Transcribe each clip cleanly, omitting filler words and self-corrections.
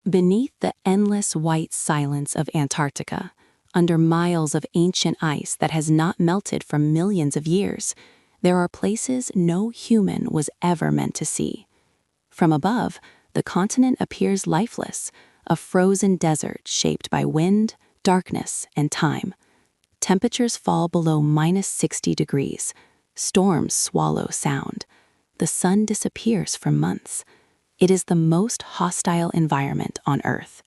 Beneath the endless white silence of Antarctica, under miles of ancient ice that has not melted for millions of years, there are places no human was ever meant to see. From above, the continent appears lifeless, a frozen desert shaped by wind, darkness, and time. Temperatures fall below -60 degrees. Storms swallow sound. The sun disappears for months. It is the most hostile environment on Earth.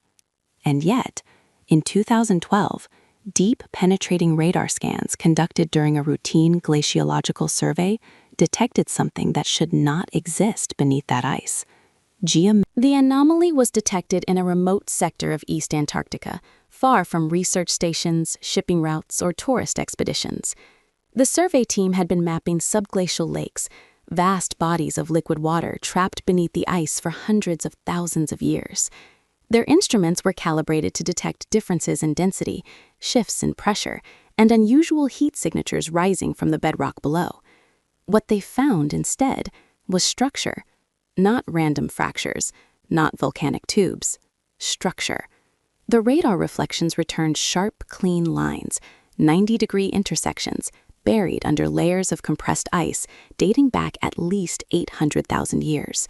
And yet, in 2012, deep penetrating radar scans conducted during a routine glaciological survey detected something that should not exist beneath that ice. The anomaly was detected in a remote sector of East Antarctica, far from research stations, shipping routes, or tourist expeditions. The survey team had been mapping subglacial lakes, vast bodies of liquid water trapped beneath the ice for hundreds of thousands of years. Their instruments were calibrated to detect differences in density, shifts in pressure, and unusual heat signatures rising from the bedrock below. What they found instead was structure. Not random fractures, not volcanic tubes. Structure. The radar reflections returned sharp, clean lines, 90-degree intersections, buried under layers of compressed ice dating back at least 800,000 years.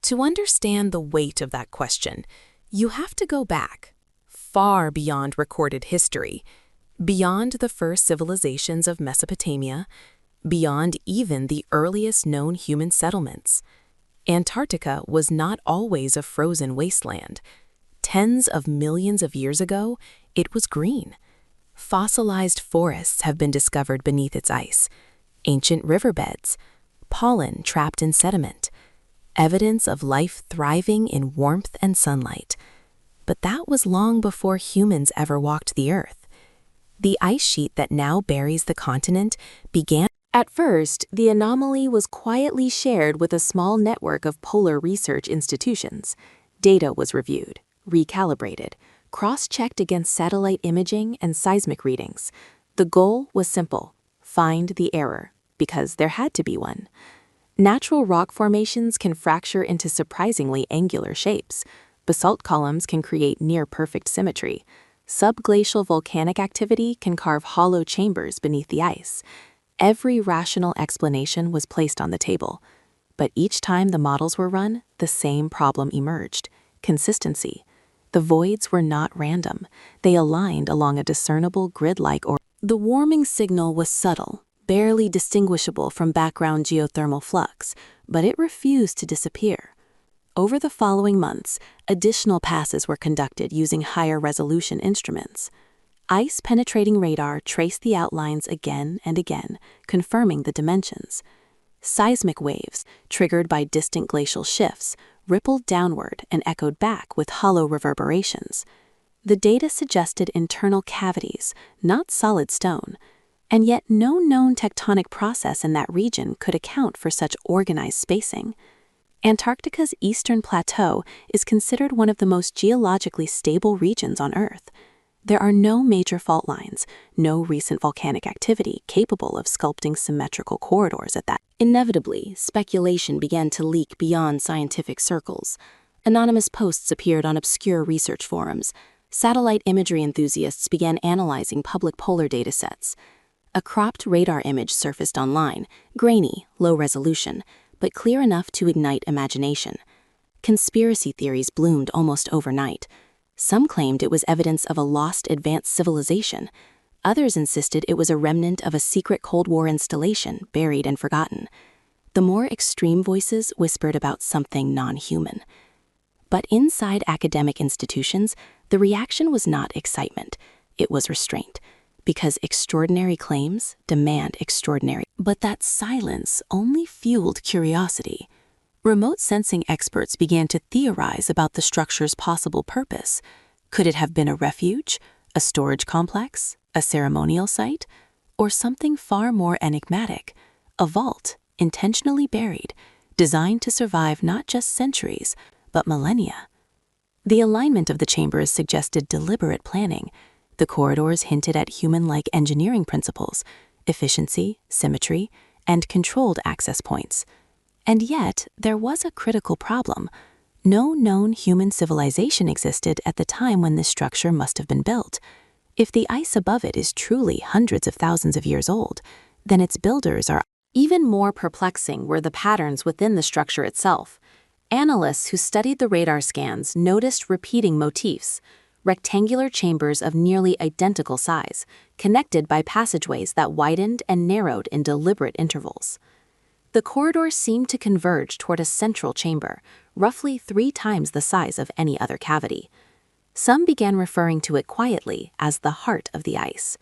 To understand the weight of that question, you have to go back, far beyond recorded history, beyond the first civilizations of Mesopotamia, beyond even the earliest known human settlements. Antarctica was not always a frozen wasteland. Tens of millions of years ago, it was green. Fossilized forests have been discovered beneath its ice, ancient riverbeds, pollen trapped in sediment, evidence of life thriving in warmth and sunlight. But that was long before humans ever walked the Earth. The ice sheet that now buries the continent began. At first, the anomaly was quietly shared with a small network of polar research institutions. Data was reviewed, recalibrated, cross-checked against satellite imaging and seismic readings. The goal was simple: find the error, because there had to be one. Natural rock formations can fracture into surprisingly angular shapes. Basalt columns can create near-perfect symmetry. Subglacial volcanic activity can carve hollow chambers beneath the ice. Every rational explanation was placed on the table. But each time the models were run, the same problem emerged: consistency. The voids were not random. They aligned along a discernible grid-like or. The warming signal was subtle, barely distinguishable from background geothermal flux, but it refused to disappear. Over the following months, additional passes were conducted using higher resolution instruments. Ice-penetrating radar traced the outlines again and again, confirming the dimensions. Seismic waves, triggered by distant glacial shifts, rippled downward and echoed back with hollow reverberations. The data suggested internal cavities, not solid stone, and yet no known tectonic process in that region could account for such organized spacing. Antarctica's eastern plateau is considered one of the most geologically stable regions on Earth. There are no major fault lines, no recent volcanic activity capable of sculpting symmetrical corridors at that. Inevitably, speculation began to leak beyond scientific circles. Anonymous posts appeared on obscure research forums. Satellite imagery enthusiasts began analyzing public polar datasets. A cropped radar image surfaced online, grainy, low resolution, but clear enough to ignite imagination. Conspiracy theories bloomed almost overnight. Some claimed it was evidence of a lost advanced civilization. Others insisted it was a remnant of a secret Cold War installation buried and forgotten. The more extreme voices whispered about something non-human. But inside academic institutions, the reaction was not excitement. It was restraint, because extraordinary claims demand extraordinary. But that silence only fueled curiosity. Remote sensing experts began to theorize about the structure's possible purpose. Could it have been a refuge, a storage complex, a ceremonial site, or something far more enigmatic, a vault intentionally buried, designed to survive not just centuries, but millennia? The alignment of the chambers suggested deliberate planning. The corridors hinted at human-like engineering principles: efficiency, symmetry, and controlled access points. And yet, there was a critical problem. No known human civilization existed at the time when this structure must have been built. If the ice above it is truly hundreds of thousands of years old, then its builders are. Even more perplexing were the patterns within the structure itself. Analysts who studied the radar scans noticed repeating motifs: rectangular chambers of nearly identical size, connected by passageways that widened and narrowed in deliberate intervals. The corridors seemed to converge toward a central chamber, roughly 3 times the size of any other cavity. Some began referring to it quietly as the heart of the ice.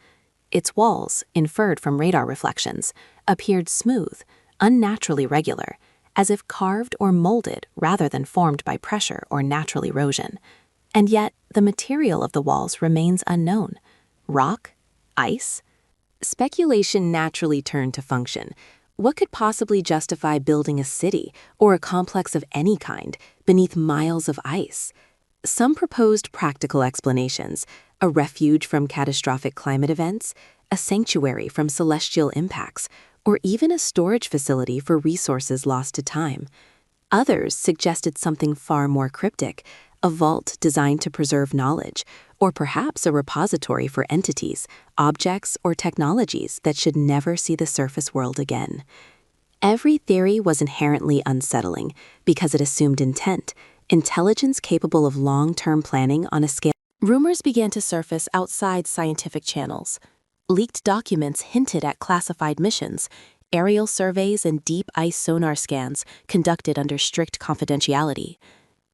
Its walls, inferred from radar reflections, appeared smooth, unnaturally regular, as if carved or molded rather than formed by pressure or natural erosion. And yet, the material of the walls remains unknown. Rock? Ice? Speculation naturally turned to function. What could possibly justify building a city or a complex of any kind beneath miles of ice? Some proposed practical explanations: a refuge from catastrophic climate events, a sanctuary from celestial impacts, or even a storage facility for resources lost to time. Others suggested something far more cryptic: a vault designed to preserve knowledge, or perhaps a repository for entities, objects, or technologies that should never see the surface world again. Every theory was inherently unsettling because it assumed intelligence capable of long-term planning on a scale. Rumors began to surface outside scientific channels. Leaked documents hinted at classified missions, aerial surveys, and deep ice sonar scans conducted under strict confidentiality.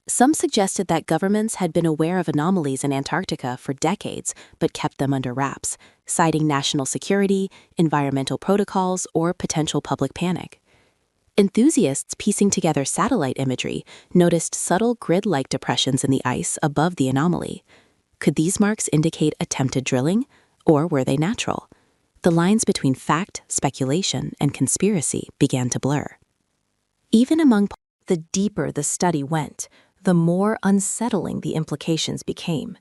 Some suggested that governments had been aware of anomalies in Antarctica for decades but kept them under wraps, citing national security, environmental protocols, or potential public panic. Enthusiasts piecing together satellite imagery noticed subtle grid-like depressions in the ice above the anomaly. Could these marks indicate attempted drilling, or were they natural? The lines between fact, speculation, and conspiracy began to blur. Even among the deeper the study went, the more unsettling the implications became.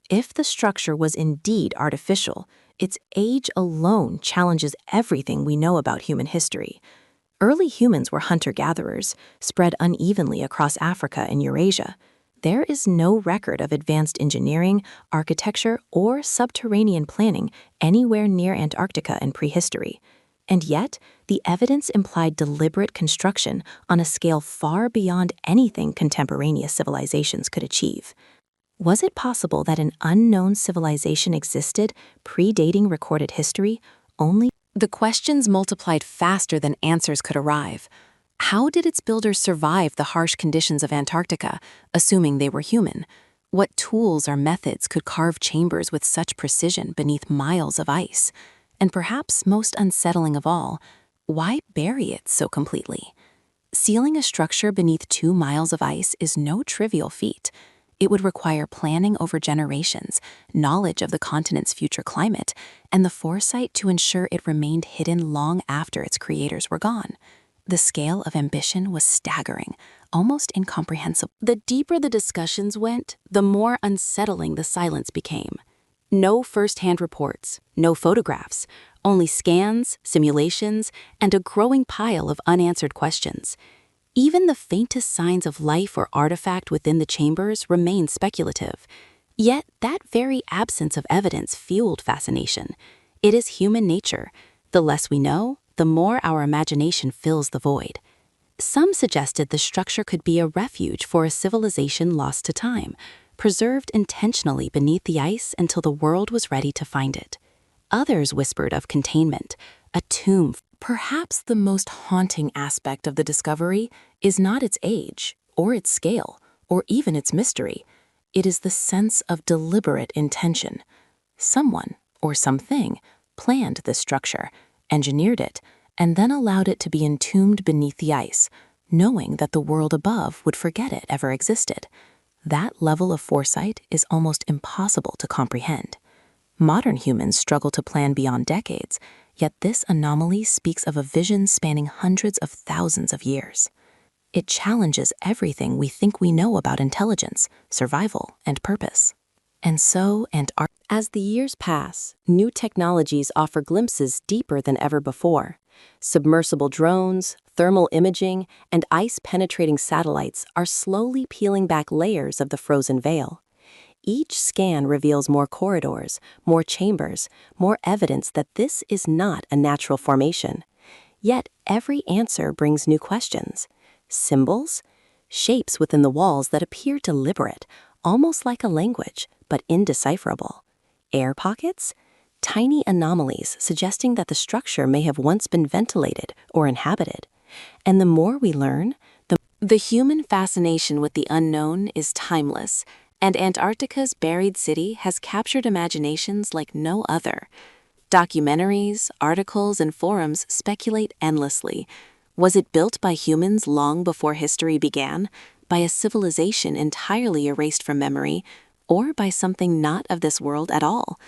If the structure was indeed artificial, its age alone challenges everything we know about human history. Early humans were hunter-gatherers, spread unevenly across Africa and Eurasia. There is no record of advanced engineering, architecture, or subterranean planning anywhere near Antarctica in prehistory. And yet, the evidence implied deliberate construction on a scale far beyond anything contemporaneous civilizations could achieve. Was it possible that an unknown civilization existed, predating recorded history, only? The questions multiplied faster than answers could arrive. How did its builders survive the harsh conditions of Antarctica, assuming they were human? What tools or methods could carve chambers with such precision beneath miles of ice? And perhaps most unsettling of all, why bury it so completely? Sealing a structure beneath 2 miles of ice is no trivial feat. It would require planning over generations, knowledge of the continent's future climate, and the foresight to ensure it remained hidden long after its creators were gone. The scale of ambition was staggering, almost incomprehensible. The deeper the discussions went, the more unsettling the silence became. No first-hand reports, no photographs, only scans, simulations, and a growing pile of unanswered questions. Even the faintest signs of life or artifact within the chambers remained speculative. Yet that very absence of evidence fueled fascination. It is human nature. The less we know, the more our imagination fills the void. Some suggested the structure could be a refuge for a civilization lost to time, preserved intentionally beneath the ice until the world was ready to find it. Others whispered of containment, a tomb. Perhaps the most haunting aspect of the discovery is not its age, or its scale, or even its mystery. It is the sense of deliberate intention. Someone, or something, planned this structure, engineered it, and then allowed it to be entombed beneath the ice, knowing that the world above would forget it ever existed. That level of foresight is almost impossible to comprehend. Modern humans struggle to plan beyond decades, yet this anomaly speaks of a vision spanning hundreds of thousands of years. It challenges everything we think we know about intelligence, survival, and purpose. And so, as the years pass, new technologies offer glimpses deeper than ever before. Submersible drones, thermal imaging, and ice-penetrating satellites are slowly peeling back layers of the frozen veil. Each scan reveals more corridors, more chambers, more evidence that this is not a natural formation. Yet every answer brings new questions. Symbols? Shapes within the walls that appear deliberate, almost like a language, but indecipherable. Air pockets? Tiny anomalies suggesting that the structure may have once been ventilated or inhabited. And the more we learn, the human fascination with the unknown is timeless, and Antarctica's buried city has captured imaginations like no other. Documentaries, articles, and forums speculate endlessly. Was it built by humans long before history began, by a civilization entirely erased from memory, or by something not of this world at all?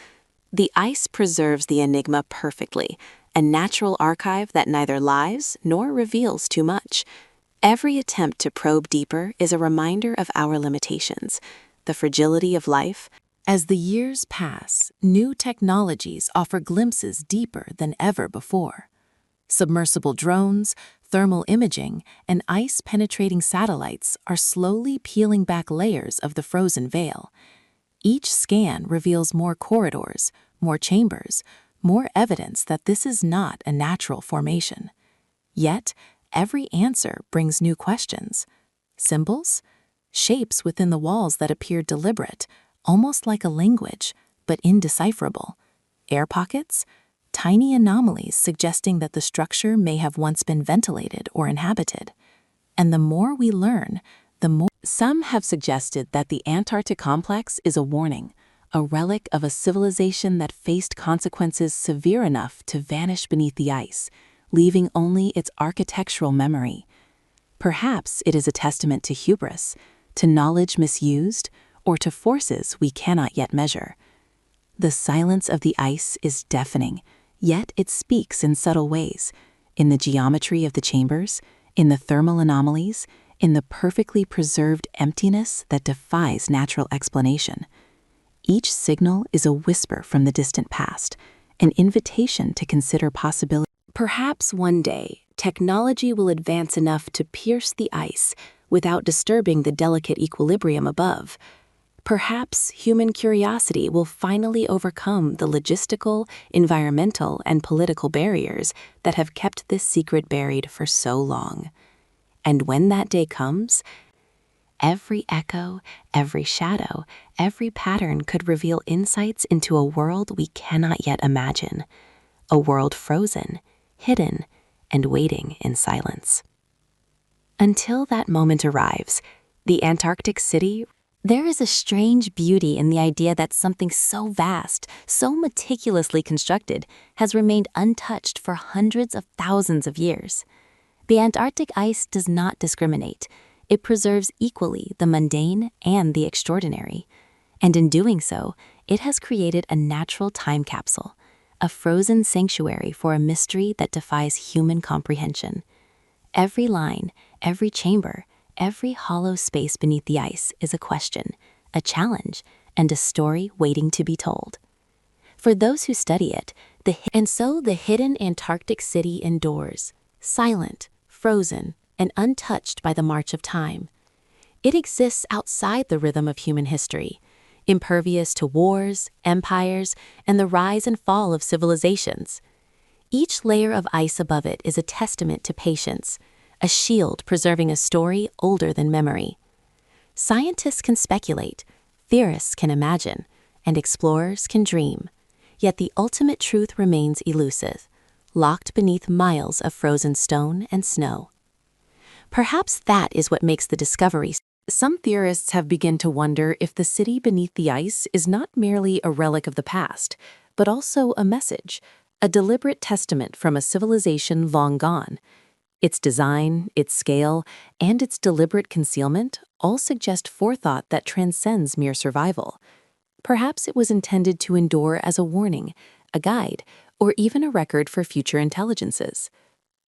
The ice preserves the enigma perfectly, a natural archive that neither lies nor reveals too much. Every attempt to probe deeper is a reminder of our limitations, the fragility of life. As the years pass, new technologies offer glimpses deeper than ever before. Submersible drones, thermal imaging, and ice-penetrating satellites are slowly peeling back layers of the frozen veil. Each scan reveals more corridors, more chambers, more evidence that this is not a natural formation. Yet, every answer brings new questions. Symbols? Shapes within the walls that appear deliberate, almost like a language, but indecipherable. Air pockets? Tiny anomalies suggesting that the structure may have once been ventilated or inhabited. And the more we learn, the more. Some have suggested that the Antarctic complex is a warning, a relic of a civilization that faced consequences severe enough to vanish beneath the ice, leaving only its architectural memory. Perhaps it is a testament to hubris, to knowledge misused, or to forces we cannot yet measure. The silence of the ice is deafening, yet it speaks in subtle ways, in the geometry of the chambers, in the thermal anomalies, in the perfectly preserved emptiness that defies natural explanation. Each signal is a whisper from the distant past, an invitation to consider possibilities. Perhaps one day, technology will advance enough to pierce the ice without disturbing the delicate equilibrium above. Perhaps human curiosity will finally overcome the logistical, environmental, and political barriers that have kept this secret buried for so long. And when that day comes, every echo, every shadow, every pattern could reveal insights into a world we cannot yet imagine, a world frozen, hidden, and waiting in silence. Until that moment arrives, the Antarctic city. There is a strange beauty in the idea that something so vast, so meticulously constructed, has remained untouched for hundreds of thousands of years. The Antarctic ice does not discriminate. It preserves equally the mundane and the extraordinary. And in doing so, it has created a natural time capsule, a frozen sanctuary for a mystery that defies human comprehension. Every line, every chamber, every hollow space beneath the ice is a question, a challenge, and a story waiting to be told. For those who study it, the hidden Antarctic city endures, silent, frozen, and untouched by the march of time. It exists outside the rhythm of human history, impervious to wars, empires, and the rise and fall of civilizations. Each layer of ice above it is a testament to patience, a shield preserving a story older than memory. Scientists can speculate, theorists can imagine, and explorers can dream. Yet the ultimate truth remains elusive, locked beneath miles of frozen stone and snow. Perhaps that is what makes the discovery. Some theorists have begun to wonder if the city beneath the ice is not merely a relic of the past, but also a message, a deliberate testament from a civilization long gone. Its design, its scale, and its deliberate concealment all suggest forethought that transcends mere survival. Perhaps it was intended to endure as a warning, a guide, or even a record for future intelligences.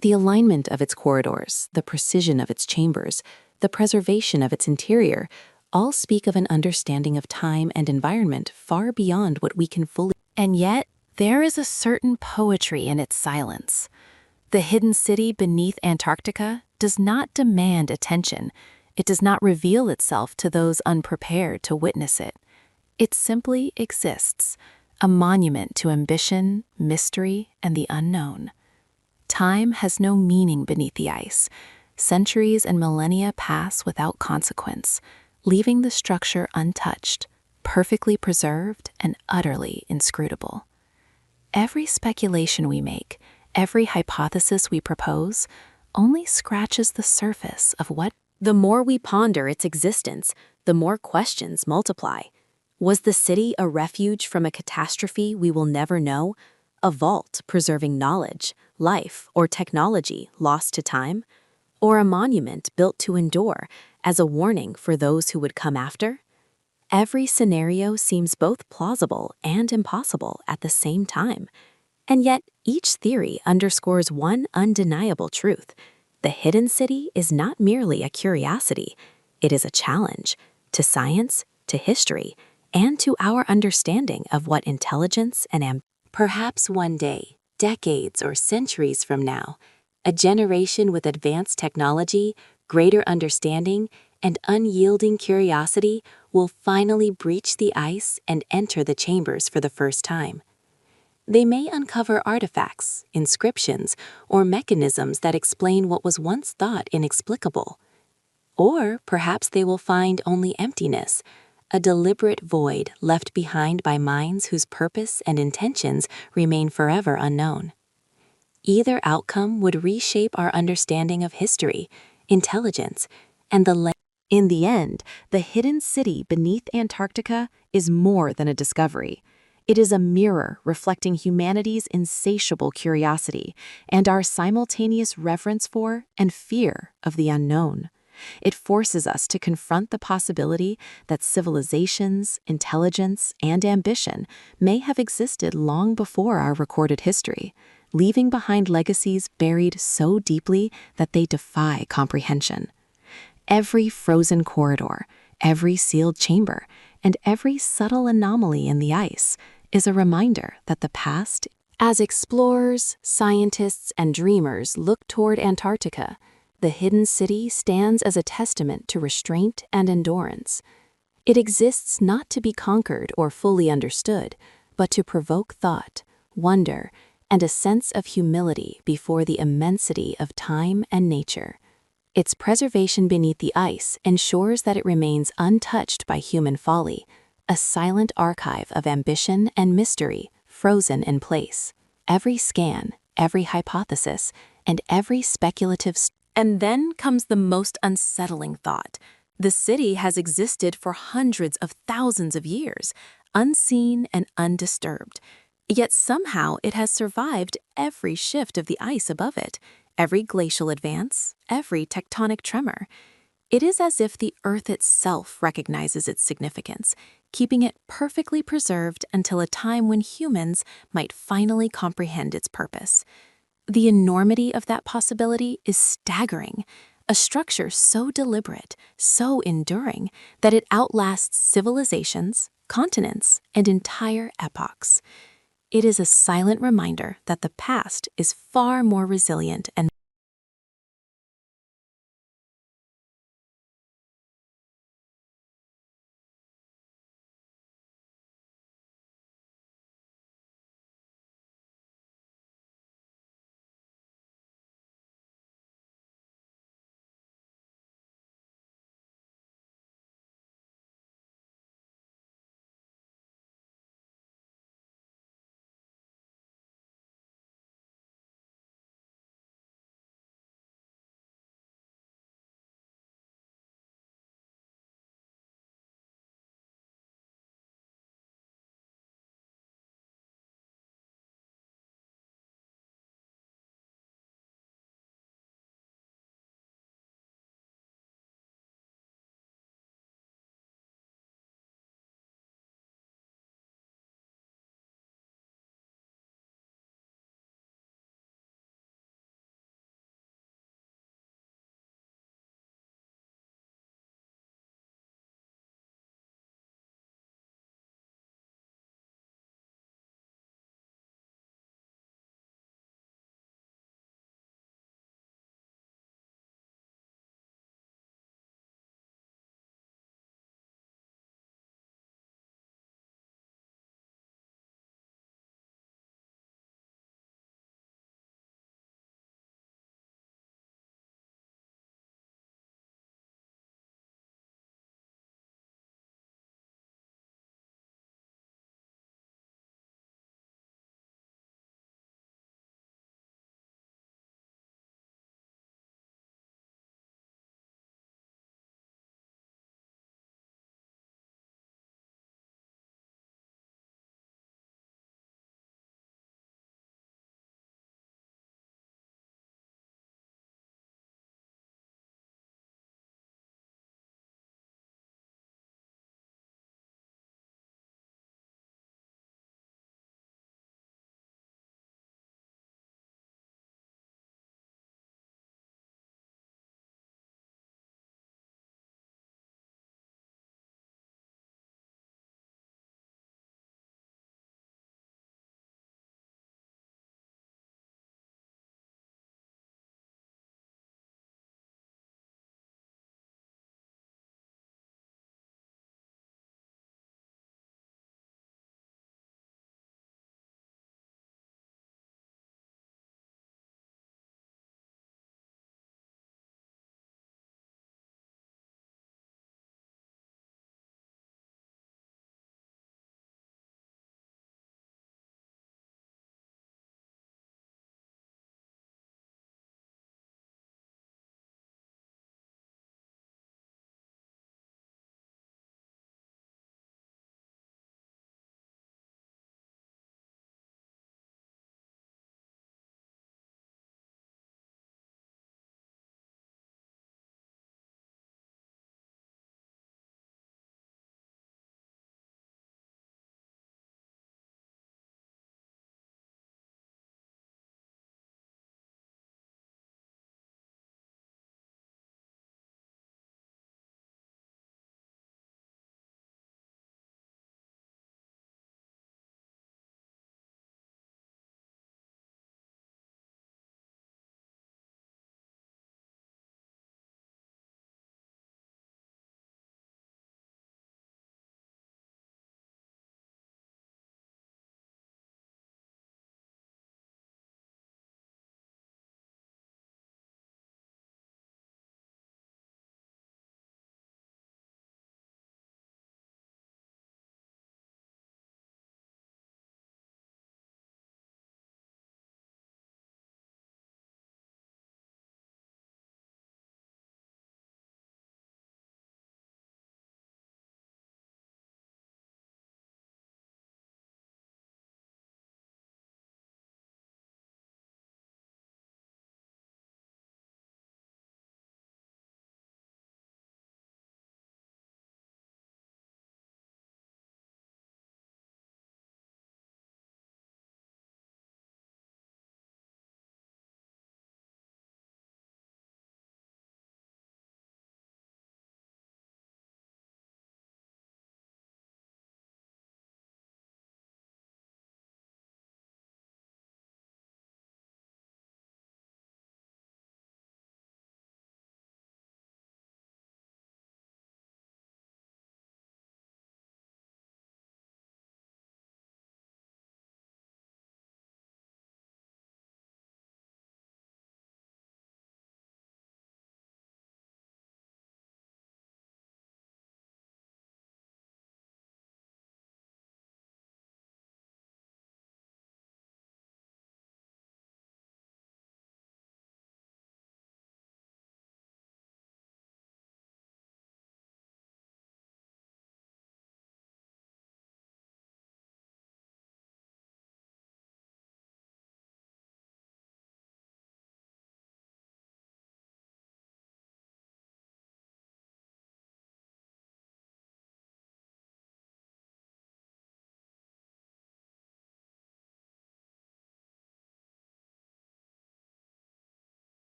The alignment of its corridors, the precision of its chambers, the preservation of its interior, all speak of an understanding of time and environment far beyond what we can fully. And yet, there is a certain poetry in its silence. The hidden city beneath Antarctica does not demand attention. It does not reveal itself to those unprepared to witness it. It simply exists, a monument to ambition, mystery, and the unknown. Time has no meaning beneath the ice. Centuries and millennia pass without consequence, leaving the structure untouched, perfectly preserved, and utterly inscrutable. Every speculation we make, every hypothesis we propose, only scratches the surface of what. The more we ponder its existence, the more questions multiply. Was the city a refuge from a catastrophe we will never know? A vault preserving knowledge, life, or technology lost to time? Or a monument built to endure as a warning for those who would come after? Every scenario seems both plausible and impossible at the same time. And yet, each theory underscores one undeniable truth. The hidden city is not merely a curiosity. It is a challenge to science, to history, and to our understanding of what intelligence and perhaps one day, decades or centuries from now, a generation with advanced technology, greater understanding, and unyielding curiosity will finally breach the ice and enter the chambers for the first time. They may uncover artifacts, inscriptions, or mechanisms that explain what was once thought inexplicable. Or perhaps they will find only emptiness, a deliberate void left behind by minds whose purpose and intentions remain forever unknown. Either outcome would reshape our understanding of history, intelligence, and In the end, the hidden city beneath Antarctica is more than a discovery. It is a mirror reflecting humanity's insatiable curiosity and our simultaneous reverence for and fear of the unknown. It forces us to confront the possibility that civilizations, intelligence, and ambition may have existed long before our recorded history, leaving behind legacies buried so deeply that they defy comprehension. Every frozen corridor, every sealed chamber, and every subtle anomaly in the ice is a reminder that the past. As explorers, scientists, and dreamers look toward Antarctica, the hidden city stands as a testament to restraint and endurance. It exists not to be conquered or fully understood, but to provoke thought, wonder, and a sense of humility before the immensity of time and nature. Its preservation beneath the ice ensures that it remains untouched by human folly, a silent archive of ambition and mystery frozen in place. Every scan, every hypothesis, and every speculative. And then comes the most unsettling thought. The city has existed for hundreds of thousands of years, unseen and undisturbed. Yet somehow it has survived every shift of the ice above it, every glacial advance, every tectonic tremor. It is as if the Earth itself recognizes its significance, keeping it perfectly preserved until a time when humans might finally comprehend its purpose. The enormity of that possibility is staggering, a structure so deliberate, so enduring, that it outlasts civilizations, continents, and entire epochs. It is a silent reminder that the past is far more resilient and